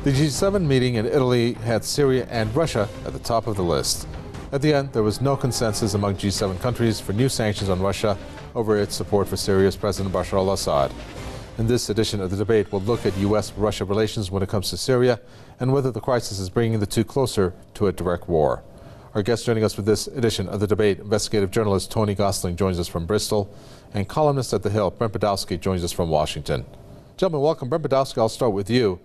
The G7 meeting in Italy had Syria and Russia at the top of the list. At the end, there was no consensus among G7 countries for new sanctions on Russia over its support for Syria's President Bashar al-Assad. In this edition of the debate, we'll look at U.S.-Russia relations when it comes to Syria and whether the crisis is bringing the two closer to a direct war. Our guest joining us for this edition of the debate, investigative journalist Tony Gosling joins us from Bristol, and columnist at The Hill, Brent Budowsky, joins us from Washington. Gentlemen, welcome. Brent Budowsky, I'll start with you.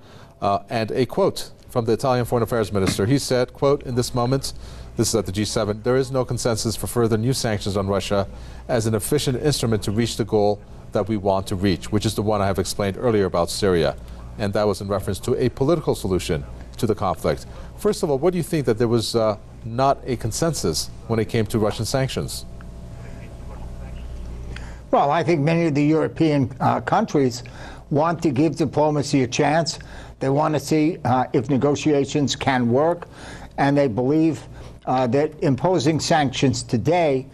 And a quote from the Italian Foreign Affairs Minister. He said, quote, "In this moment," this is at the G7, "there is no consensus for further new sanctions on Russia as an efficient instrument to reach the goal that we want to reach," which is the one I have explained earlier about Syria. And that was in reference to a political solution to the conflict. First of all, what do you think that there was not a consensus when it came to Russian sanctions? Well, I think many of the European countries want to give diplomacy a chance. They want to see if negotiations can work, and they believe that imposing sanctions today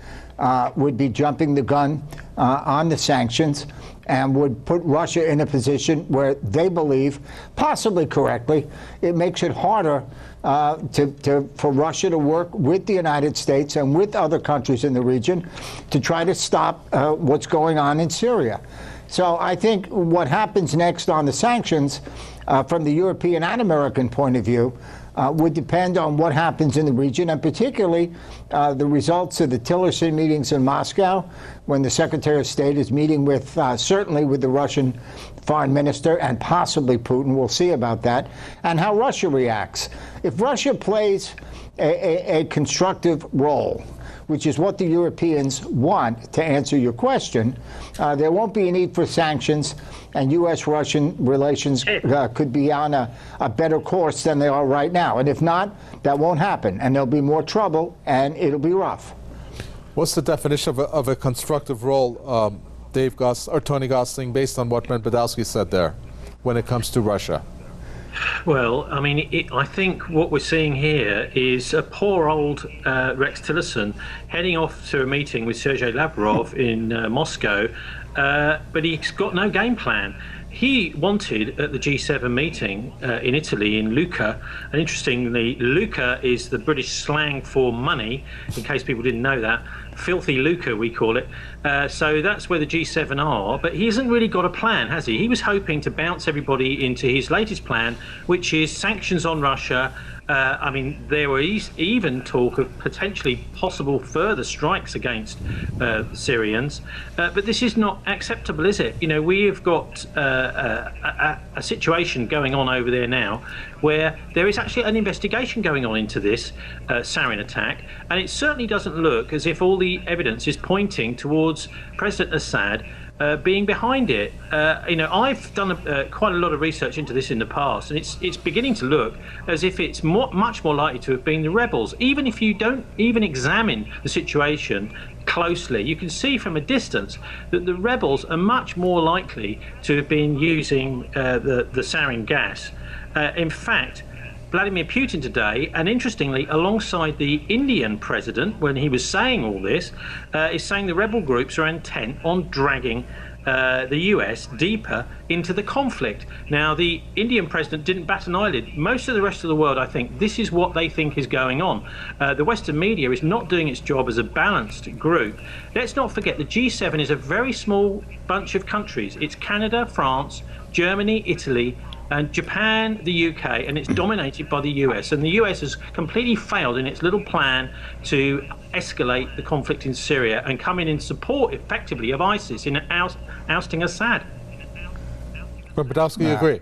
would be jumping the gun on the sanctions and would put Russia in a position where they believe, possibly correctly, it makes it harder for Russia to work with the United States and with other countries in the region to try to stop what's going on in Syria. So I think what happens next on the sanctions, from the European and American point of view, would depend on what happens in the region, and particularly the results of the Tillerson meetings in Moscow, when the Secretary of State is meeting with, certainly with the Russian foreign minister and possibly Putin. We'll see about that, and how Russia reacts. If Russia plays a constructive role, which is what the Europeans want, to answer your question, there won't be a need for sanctions, and U.S.-Russian relations could be on a better course than they are right now. And if not, that won't happen, and there'll be more trouble, and it'll be rough. What's the definition of a constructive role, Tony Gosling, based on what Brent Budowsky said there, when it comes to Russia? Well, I mean, I think what we're seeing here is a poor old Rex Tillerson heading off to a meeting with Sergei Lavrov in Moscow, but he's got no game plan. He wanted, at the G7 meeting in Italy, in Lucca, and interestingly, Lucca is the British slang for money, in case people didn't know that. Filthy lucre, we call it. So that's where the G7 are, but he hasn't really got a plan, has he? He was hoping to bounce everybody into his latest plan, which is sanctions on Russia. I mean, there were even talk of potentially possible further strikes against Syrians, but this is not acceptable, is it? You know, we have got a situation going on over there now where there is actually an investigation going on into this Sarin attack, and it certainly doesn't look as if all the evidence is pointing towards President Assad being behind it. You know, I've done quite a lot of research into this in the past, and it's beginning to look as if it's much more likely to have been the rebels. Even if you don't even examine the situation closely, you can see from a distance that the rebels are much more likely to have been using the sarin gas. In fact, Vladimir Putin today, and interestingly, alongside the Indian president, when he was saying all this, is saying the rebel groups are intent on dragging the US deeper into the conflict. Now, the Indian president didn't bat an eyelid. Most of the rest of the world, I think, this is what they think is going on. The Western media is not doing its job as a balanced group. Let's not forget the G7 is a very small bunch of countries. It's Canada, France, Germany, Italy, and Japan, the UK, and it's dominated by the US. And the US has completely failed in its little plan to escalate the conflict in Syria and come in support, effectively, of ISIS in ousting Assad. But Budowsky, you agree?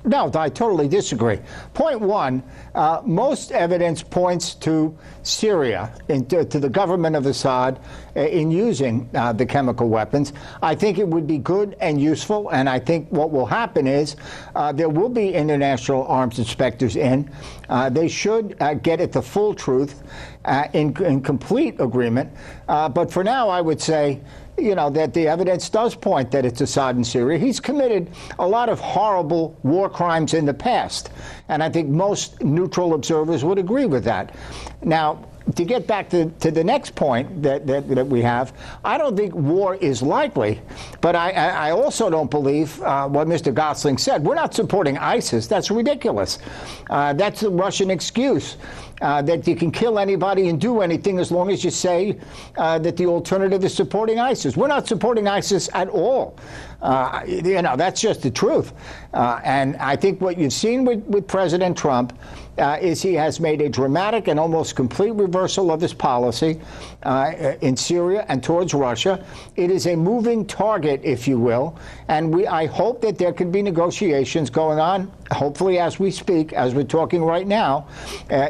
No, I totally disagree. Point one, most evidence points to Syria, to the government of Assad, in using the chemical weapons. I think it would be good and useful, and I think what will happen is there will be international arms inspectors in. They should get at the full truth in complete agreement. But for now, I would say, you know, that the evidence does point that it's Assad in Syria. He's committed a lot of horrible war crimes in the past, and I think most neutral observers would agree with that. Now, to get back to the next point that we have, I don't think war is likely, but I also don't believe what Mr. Gosling said. We're not supporting ISIS. That's ridiculous. That's a Russian excuse that you can kill anybody and do anything as long as you say that the alternative is supporting ISIS. We're not supporting ISIS at all. That's just the truth. And I think what you've seen with President Trump is he has made a dramatic and almost complete reversal of his policy in Syria and towards Russia. It is a moving target, if you will, and I hope that there could be negotiations going on, hopefully as we speak, as we're talking right now,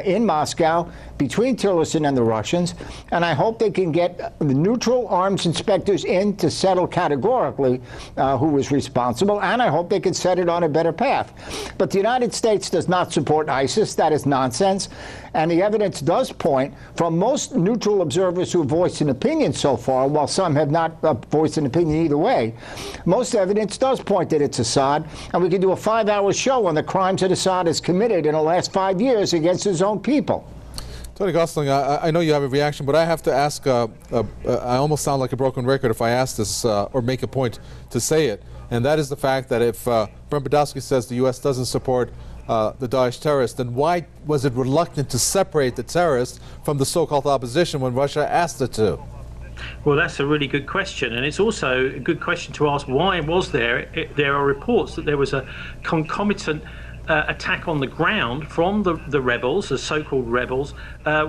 in Moscow, between Tillerson and the Russians, and I hope they can get the neutral arms inspectors in to settle categorically who was responsible, and I hope they can set it on a better path. But the United States does not support ISIS. That is nonsense. And the evidence does point, from most neutral observers who have voiced an opinion so far, while some have not voiced an opinion either way, most evidence does point that it's Assad. And we could do a 5-hour show on the crimes that Assad has committed in the last 5 years against his own people. Tony Gosling, I know you have a reaction, but I have to ask, I almost sound like a broken record if I ask this or make a point to say it, and that is the fact that if Brent Budowsky says the U.S. doesn't support the Daesh terrorists, then why was it reluctant to separate the terrorists from the so-called opposition when Russia asked it to? Well, that's a really good question, and it's also a good question to ask, why was there are reports that there was a concomitant attack on the ground from the rebels, the so-called rebels,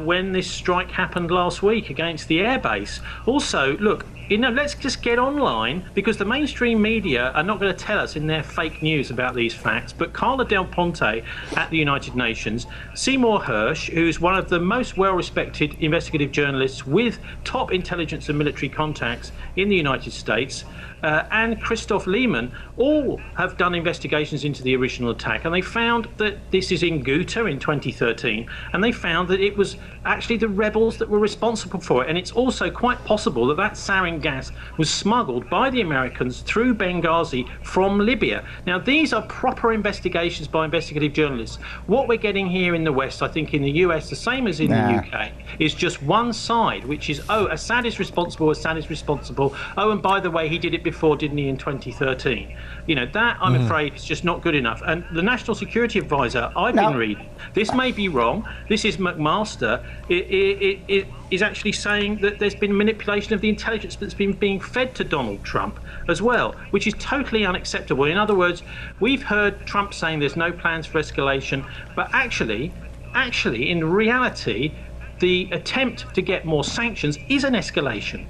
when this strike happened last week against the airbase. Also, look, let's just get online, because the mainstream media are not going to tell us in their fake news about these facts. But Carla Delponte at the United Nations, Seymore Hersh, who's one of the most well-respected investigative journalists with top intelligence and military contacts in the United States, and Christof Lehman, all have done investigations into the original attack, and they found that this is in Ghouta in 2013, and they found that it was actually the rebels that were responsible for it. And it's also quite possible that that sarin gas was smuggled by the Americans through Benghazi from Libya. Now, these are proper investigations by investigative journalists. What we're getting here in the West, I think in the US, the same as in the UK, is just one side, which is, oh, Assad is responsible, Assad is responsible. Oh, and by the way, he did it before, didn't he, in 2013? That, I'm afraid, is just not good enough. And the National Security Advisor, I've been reading, this may be wrong, this is McMaster, it is actually saying that there's been manipulation of the intelligence that's been being fed to Donald Trump as well, which is totally unacceptable. In other words, we've heard Trump saying there's no plans for escalation, but actually, in reality, the attempt to get more sanctions is an escalation.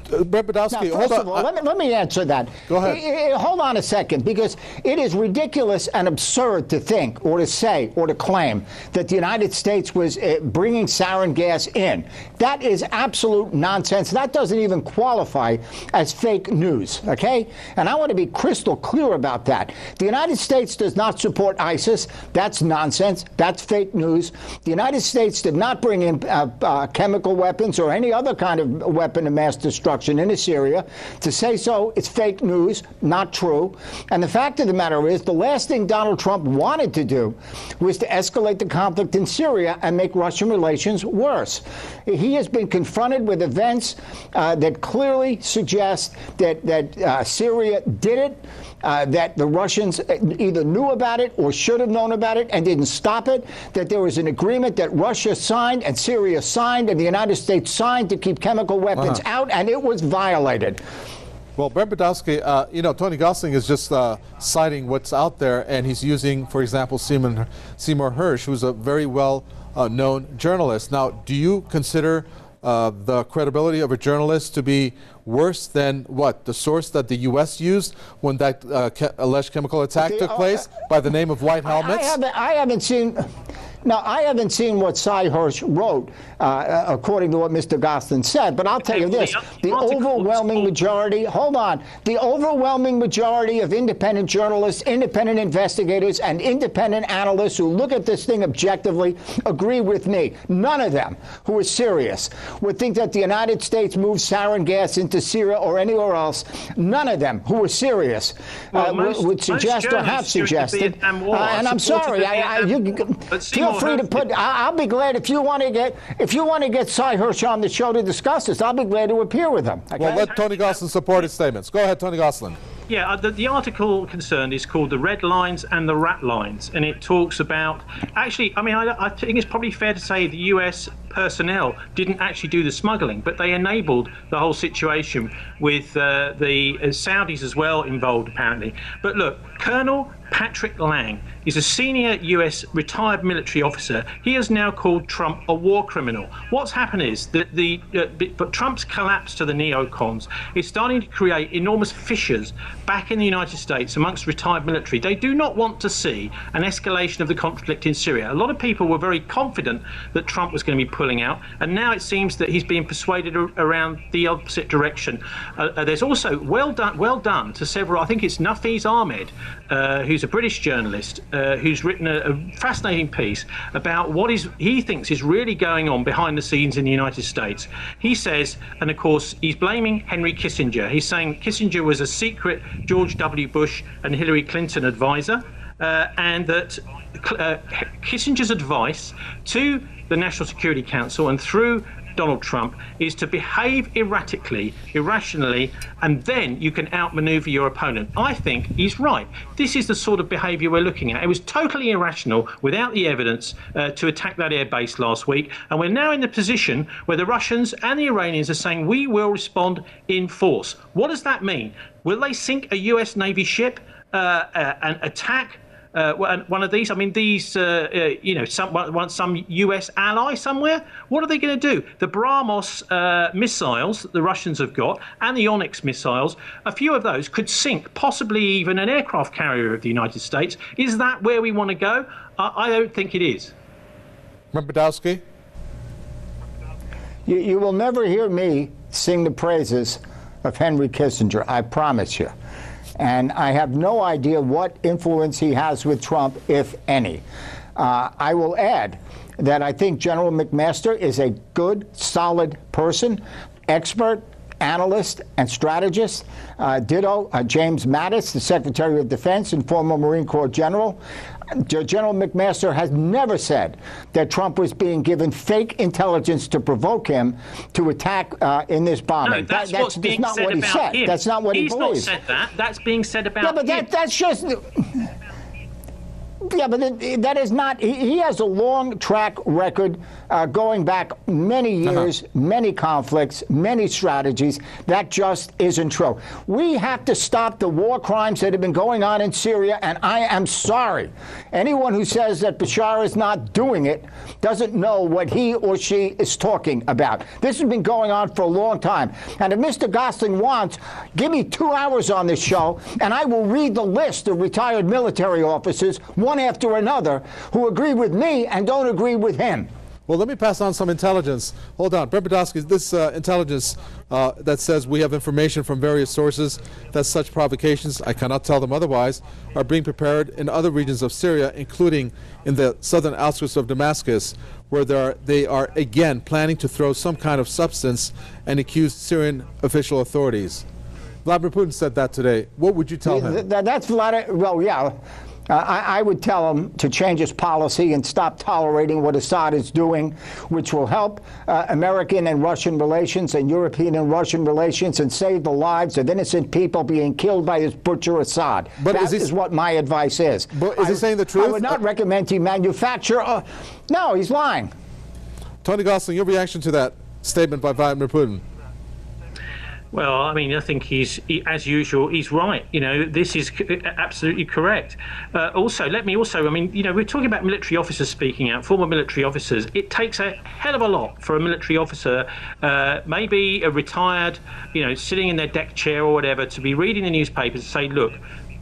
Brent Budowsky, hold on. Let me answer that. Go ahead. Hold on a second, because it is ridiculous and absurd to think or to say or to claim that the United States was bringing sarin gas in. That is absolute nonsense. That doesn't even qualify as fake news, okay? And I want to be crystal clear about that. The United States does not support ISIS. That's nonsense. That's fake news. The United States did not bring in chemical weapons or any other kind of weapon of mass destruction into Syria. To say so, it's fake news, not true. And the fact of the matter is, the last thing Donald Trump wanted to do was to escalate the conflict in Syria and make Russian relations worse. He has been confronted with events that clearly suggest that Syria did it, that the Russians either knew about it or should have known about it and didn't stop it, that there was an agreement that Russia signed and Syria signed and the United States signed to keep chemical weapons out, and it was violated. Well, Brent Budowsky, Tony Gosling is just citing what's out there, and he's using, for example, Seymore Hersh, who's a very well-known journalist. Now, do you consider the credibility of a journalist to be worse than the source that the U.S. used when that alleged chemical attack took place by the name of White Helmets? I haven't seen what Sy Hersh wrote, according to what Mr. Gosling said, but I'll tell you this, the overwhelming majority, the overwhelming majority of independent journalists, independent investigators, and independent analysts who look at this thing objectively agree with me. None of them who are serious would think that the United States moved sarin gas into Syria or anywhere else. None of them who are serious would suggest or have suggested. And I'm sorry, feel free to put. I'll be glad if you want to get Syymore Hersh on the show to discuss this. I'll be glad to appear with him. Okay? Well, let Tony Gosling support his statements. Go ahead, Tony Gosling. Yeah, the article concerned is called "The Red Lines and the Rat Lines," and it talks about. Actually, I mean, I think it's probably fair to say the U.S. personnel didn't actually do the smuggling, but they enabled the whole situation with the Saudis as well involved, apparently. But look, Colonel Patrick Lang is a senior U.S. retired military officer. He has now called Trump a war criminal. What's happened is that but Trump's collapse to the neocons is starting to create enormous fissures back in the United States amongst retired military. They do not want to see an escalation of the conflict in Syria. A lot of people were very confident that Trump was going to be pulling out, and now it seems that he's being persuaded around the opposite direction. There's also well done to several. I think it's Nafeez Ahmed, who's a British journalist, who's written a fascinating piece about what he thinks is really going on behind the scenes in the United States. He says, and of course, he's blaming Henry Kissinger. He's saying Kissinger was a secret George W. Bush and Hillary Clinton advisor, and that Kissinger's advice to the National Security Council and through Donald Trump is to behave erratically, irrationally, and then you can outmaneuver your opponent. I think he's right. This is the sort of behavior we're looking at. It was totally irrational without the evidence to attack that air base last week, and we're now in the position where the Russians and the Iranians are saying we will respond in force. What does that mean? Will they sink a US Navy ship and attack one of these? I mean, these, some US ally somewhere? What are they going to do? The BrahMos missiles that the Russians have got and the Onyx missiles, a few of those could sink possibly even an aircraft carrier of the United States. Is that where we want to go? I don't think it is. Brent Budowsky? You will never hear me sing the praises of Henry Kissinger, I promise you. And I have no idea what influence he has with Trump, if any. I will add that I think General McMaster is a good, solid person, expert, analyst, and strategist. Ditto, James Mattis, the Secretary of Defense and former Marine Corps General. General McMaster has never said that Trump was being given fake intelligence to provoke him to attack in this bombing. No, that's what's being not said what he about said. him. That's not what he believes. He's not said that. That's being said about him. Yeah, but that's just... Yeah, but that is not... He has a long track record going back many years, many conflicts, many strategies. That just isn't true. We have to stop the war crimes that have been going on in Syria, and I am sorry. Anyone who says that Bashar is not doing it doesn't know what he or she is talking about. This has been going on for a long time. And if Mr. Gosling wants, give me 2 hours on this show, and I will read the list of retired military officers, one after another, who agree with me and don't agree with him. Well, let me pass on some intelligence. Hold on. Brent Budowsky, this intelligence that says we have information from various sources that such provocations, I cannot tell them otherwise, are being prepared in other regions of Syria, including in the southern outskirts of Damascus, where they are again planning to throw some kind of substance and accuse Syrian official authorities. Vladimir Putin said that today. What would you tell him? That's Vladimir. Well, yeah. I would tell him to change his policy and stop tolerating what Assad is doing, which will help American and Russian relations and European and Russian relations and save the lives of innocent people being killed by his butcher Assad. But that is what my advice is. But is he saying the truth? I would not recommend he manufacture. No, he's lying. Tony Gosling, your reaction to that statement by Vladimir Putin? Well, I mean, I think as usual, he's right. You know, this is absolutely correct. Let me also, I mean, you know, we're talking about military officers speaking out, former military officers. It takes a hell of a lot for a military officer, maybe a retired, you know, sitting in their deck chair or whatever, to be reading the newspapers and say, look,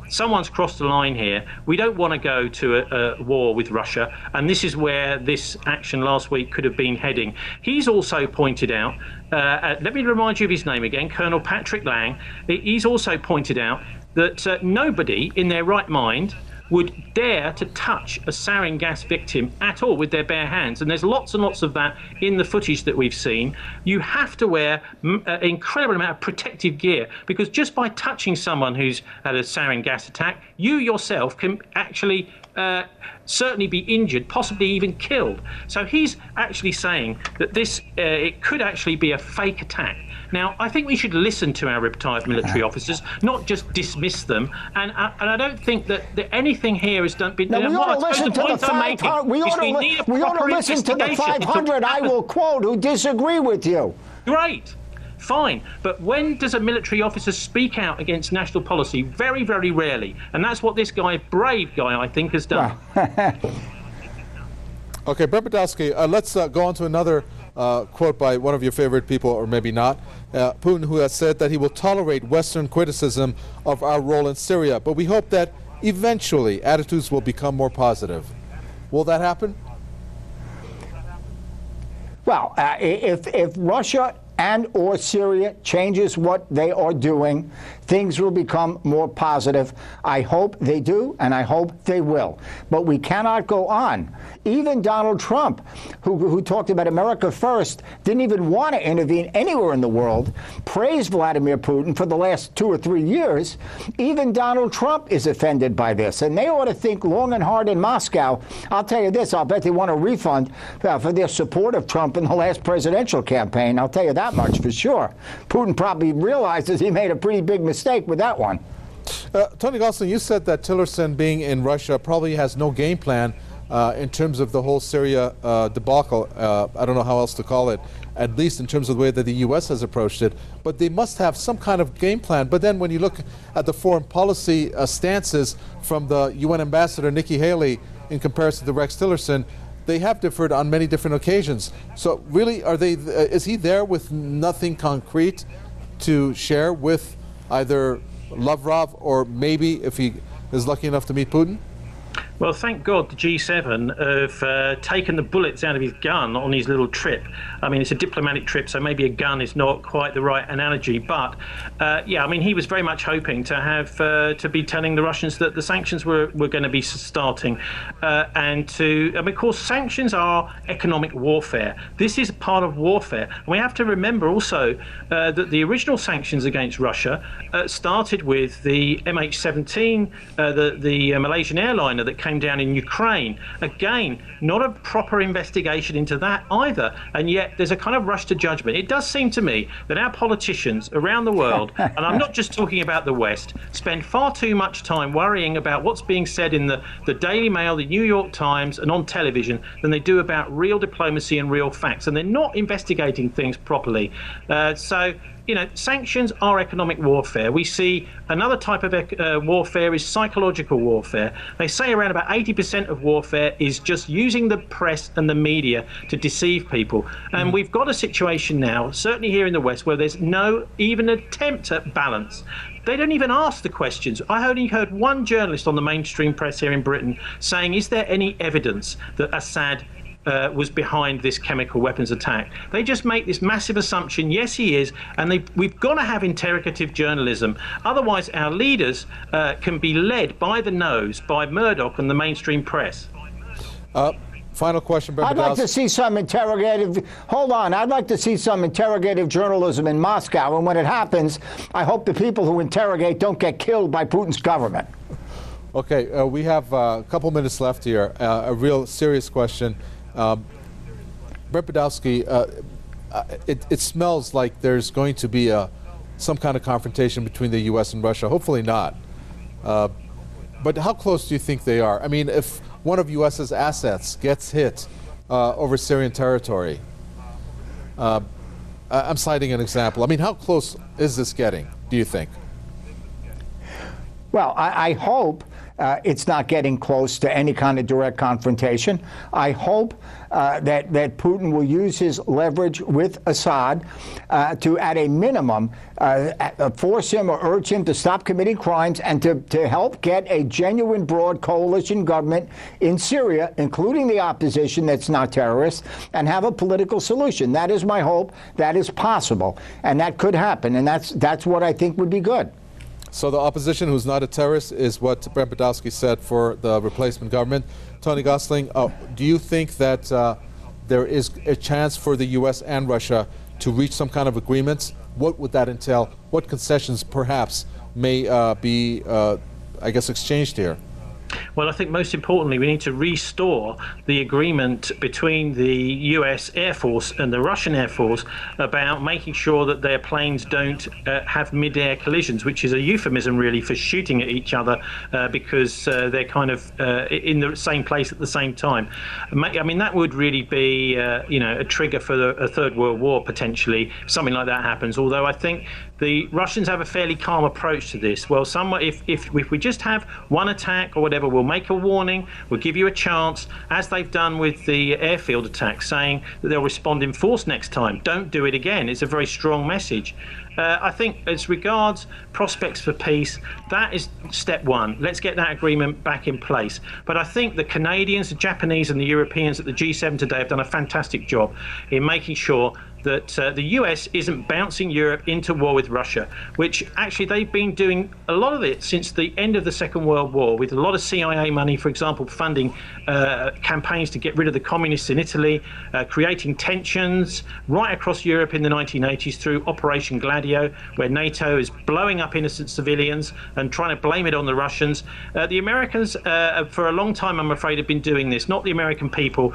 someone's crossed the line here. We don't want to go to a war with Russia, and this is where this action last week could have been heading. He's also pointed out, let me remind you of his name again, Colonel Patrick Lang. He's also pointed out that nobody in their right mind would dare to touch a sarin gas victim at all with their bare hands. And there's lots and lots of that in the footage that we've seen. You have to wear an incredible amount of protective gear, because just by touching someone who's had a sarin gas attack, you yourself can actually certainly be injured, possibly even killed. So he's actually saying that this it could actually be a fake attack. Now, I think we should listen to our retired military officers, not just dismiss them. And I don't think that anything here has been. Now, we ought to listen to the 500. We ought to listen to the 500. I will quote who disagree with you. Great. Fine, but when does a military officer speak out against national policy? Very, very rarely. And that's what this guy, brave guy, I think, has done. Okay, Brent Budowsky, let's go on to another quote by one of your favorite people, or maybe not. Putin, who has said that he will tolerate Western criticism of our role in Syria, but we hope that eventually attitudes will become more positive. Will that happen? Well, if Russia and or Syria changes what they are doing, things will become more positive. I hope they do, and I hope they will. But we cannot go on. Even Donald Trump, who talked about America first, didn't even want to intervene anywhere in the world, praised Vladimir Putin for the last 2 or 3 years. Even Donald Trump is offended by this, and they ought to think long and hard in Moscow. I'll tell you this, I'll bet they want a refund for their support of Trump in the last presidential campaign. I'll tell you that much for sure. Putin probably realizes he made a pretty big mistake with that one. Tony Gosling, you said that Tillerson being in Russia probably has no game plan in terms of the whole Syria debacle. I don't know how else to call it, at least in terms of the way that the U.S. has approached it. But they must have some kind of game plan. But then when you look at the foreign policy stances from the UN ambassador, Nikki Haley, in comparison to Rex Tillerson, they have differed on many different occasions. So really, is he there with nothing concrete to share with either Lavrov, or maybe if he is lucky enough to meet Putin? Well, thank God the G7 have taken the bullets out of his gun on his little trip. I mean, it's a diplomatic trip, so maybe a gun is not quite the right analogy. But, yeah, I mean, he was very much hoping to have to be telling the Russians that the sanctions were going to be starting. And of course, sanctions are economic warfare. This is part of warfare. And we have to remember also that the original sanctions against Russia started with the MH17, the Malaysian airliner that came down in Ukraine. Again, not a proper investigation into that either, and yet there's a kind of rush to judgment. It does seem to me that our politicians around the world, and I'm not just talking about the West, spend far too much time worrying about what's being said in the Daily Mail, the New York Times, and on television than they do about real diplomacy and real facts, and they're not investigating things properly. So, you know, sanctions are economic warfare. We see another type of warfare is psychological warfare. They say around about 80% of warfare is just using the press and the media to deceive people. And we've got a situation now, certainly here in the West, where there's no even attempt at balance. They don't even ask the questions. I only heard one journalist on the mainstream press here in Britain saying, is there any evidence that Assad was behind this chemical weapons attack? They just make this massive assumption, yes, he is, and we've got to have interrogative journalism. Otherwise, our leaders can be led by the nose by Murdoch and the mainstream press. Final question, Brent I'd like to see some interrogative. Hold on. I'd like to see some interrogative journalism in Moscow, and when it happens, I hope the people who interrogate don't get killed by Putin's government. Okay, we have a couple minutes left here. A real serious question. Brent Budowsky, it smells like there's going to be some kind of confrontation between the U.S. and Russia. Hopefully not. But how close do you think they are? I mean, if one of U.S.'s assets gets hit over Syrian territory, I'm citing an example. I mean, how close is this getting, do you think? Well, I hope it's not getting close to any kind of direct confrontation. I hope that Putin will use his leverage with Assad to, at a minimum, force him or urge him to stop committing crimes and to help get a genuine broad coalition government in Syria, including the opposition that's not terrorist, and have a political solution. That is my hope. That is possible. And that could happen. And that's what I think would be good. So the opposition, who's not a terrorist, is what Brent Budowsky said for the replacement government. Tony Gosling, do you think that there is a chance for the U.S. and Russia to reach some kind of agreement? What would that entail? What concessions perhaps may be, I guess, exchanged here? Well, I think most importantly, we need to restore the agreement between the US Air Force and the Russian Air Force about making sure that their planes don't have mid-air collisions, which is a euphemism really for shooting at each other because they're kind of in the same place at the same time. I mean, that would really be, a trigger for a Third World War, potentially, if something like that happens. Although I think the Russians have a fairly calm approach to this. Well, if we just have one attack or whatever, we'll make a warning, we'll give you a chance, as they've done with the airfield attacks, saying that they'll respond in force next time. Don't do it again. It's a very strong message. I think as regards prospects for peace, that is step one. Let's get that agreement back in place. But I think the Canadians, the Japanese and the Europeans at the G7 today have done a fantastic job in making sure that the US isn't bouncing Europe into war with Russia, which actually they've been doing a lot of it since the end of the Second World War, with a lot of CIA money, for example, funding campaigns to get rid of the communists in Italy, creating tensions right across Europe in the 1980s through Operation Gladio, where NATO is blowing up innocent civilians and trying to blame it on the Russians. The Americans, for a long time, I'm afraid, have been doing this, not the American people.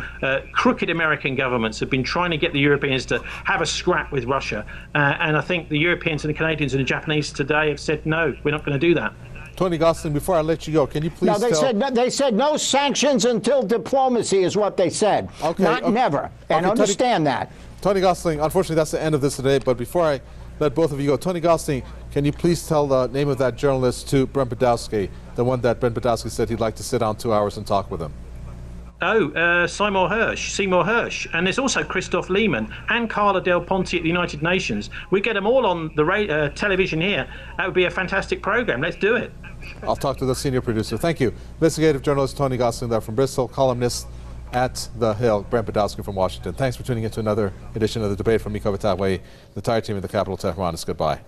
Crooked American governments have been trying to get the Europeans to have a scrap with Russia. And I think the Europeans and the Canadians and the Japanese today have said, no, we're not going to do that. Tony Gosling, before I let you go, can you please they said no sanctions until diplomacy is what they said. Okay, not never. And understand that. Tony Gosling, unfortunately, that's the end of this today. But before I let both of you go, Tony Gosling, can you please tell the name of that journalist to Brent Budowsky, the one that Brent Budowsky said he'd like to sit down 2 hours and talk with him? Oh, Seymour Hersh. And there's also Christof Lehman and Carla Delponte at the United Nations. We get them all on the television here. That would be a fantastic program. Let's do it. I'll talk to the senior producer. Thank you. Investigative journalist Tony Gosling there from Bristol, columnist at The Hill, Brent Budowsky from Washington. Thanks for tuning in to another edition of The Debate. From me, Kovac Tawai, the entire team at the Capital Tehran. Goodbye.